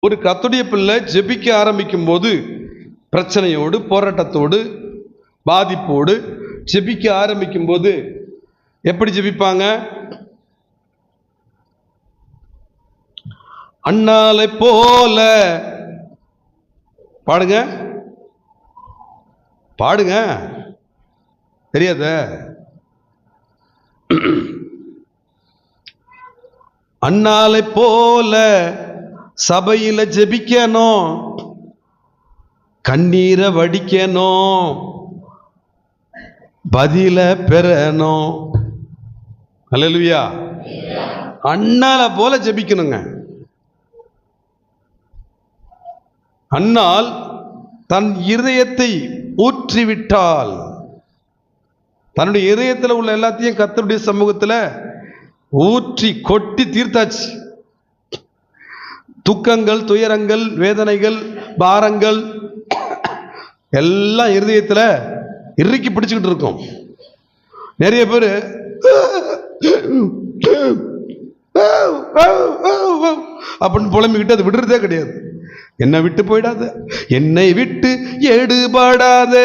ஒரு கர்த்தருடைய பிள்ளை ஜெபிக்க ஆரம்பிக்கும் போது பிரச்சனையோடு, போராட்டத்தோடு, பாதிப்போடு ஜெபிக்க ஆரம்பிக்கும் போது எப்படி ஜெபிப்பாங்க? அண்ணாலை போல பாடுங்க, பாடுங்க, தெரியாத? அண்ணாலை போல சபையில ஜெபிக்கணும், கண்ணீரை வடிக்கணும், பதில பெறணும். அல்லேலூயா. அண்ணால போல ஜெபிக்கணுங்க. அண்ணால் தன் இருதயத்தை ஊற்றிவிட்டால், தன்னுடைய இதயத்தில் உள்ள எல்லாத்தையும் கர்த்தருடைய சமூகத்தில் ஊற்றி கொட்டி தீர்த்தாச்சு. துக்கங்கள், துயரங்கள், வேதனைகள், பாரங்கள் எல்லாம் இருதயத்தில் இறுக்கி பிடிச்சுக்கிட்டு இருக்கும். நிறைய பேர் அப்படின்னு புலம்பிக்கிட்டு அது விடுறதே கிடையாது. என்னை விட்டு போயிடாத, என்னை விட்டு எடுபடாத,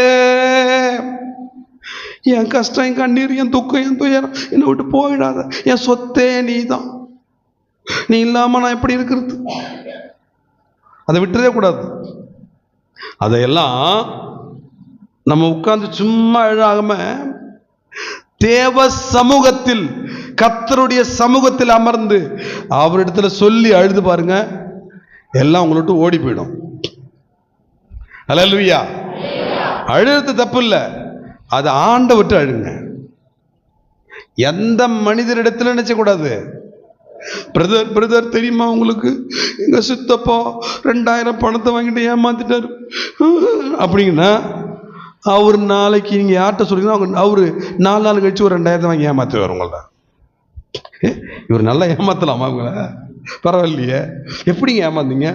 என் கஷ்டம், என் கண்ணீர், என் துக்கம், என் துயரம் என்னை விட்டு போயிடாத, என் சொத்தே நீ தான், நீ இல்லாம நான் எப்படி இருக்கிறது? அதை விட்டுறதே கூடாது. அதையெல்லாம் நம்ம உட்கார்ந்து சும்மா எழுதாம தேவ சமூகத்தில், கர்த்தருடைய சமூகத்தில் அமர்ந்து அவரிடத்துல சொல்லி அழுது பாருங்க, எல்லாம் உங்கள்ட்ட ஓடி போயிடும். அல்லேலூயா. அழுது தப்பு இல்லை, அது ஆண்டவர்ட்ட அழுங்க. எந்த மனிதரிடத்துல நினைச்ச கூடாது. பிரதர் பிரதர் தெரியுமா உங்களுக்கு, எங்க சித்தப்பா 2000 பணத்தை வாங்கிட்டு ஏமாத்திட்டாரு அப்படிங்கன்னா, அவரு நாளைக்கு நீங்க யார்கிட்ட சொல்றீங்கன்னா அவரு 4 நாள் கழிச்சு ஒரு 2000 வாங்கி ஏமாத்துவார் உங்கள. இவர் நல்லா ஏமாத்தலாமா அவங்கள? பரவாயில்லையே, எப்படிங்க ஏமாந்தீங்க?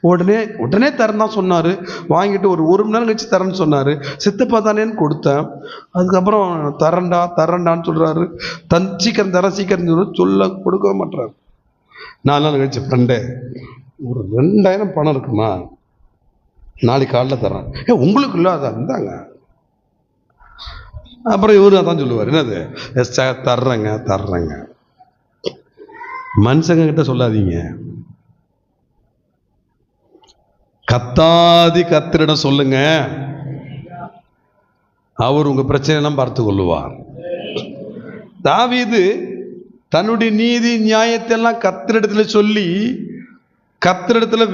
உடனே தரேன் தான் சொன்னாரு, வாங்கிட்டு ஒரு மணி நேரம் கழிச்சு தரேன்னு சொன்னாரு, சித்தப்பா தானேன்னு கொடுத்தேன், அதுக்கப்புறம் தரண்டான்னு சொல்றாரு, சீக்கிரம் சொல்ல கொடுக்க மாட்டாரு. 4 நாள் கழிச்சு, ஃப்ரெண்டே ஒரு 2000 பணம் இருக்குமா, நாளைக்கு காலைல தரேன். உங்களுக்கு இல்லை, அதான் இருந்தாங்க. அப்புறம் இவரு அதான் சொல்லுவார், என்னது தர்றேங்க. மனுஷங்க கிட்ட சொல்லாதீங்க, கத்தாதி கர்த்தரிடம் சொல்லுங்க, அவர் உங்க பிரச்சனையெல்லாம் பார்த்து கொள்ளுவார். தாவீது தன்னுடைய நீதி நியாயத்தை எல்லாம் கர்த்தரிடத்துல சொல்லி, கர்த்தரிடத்துல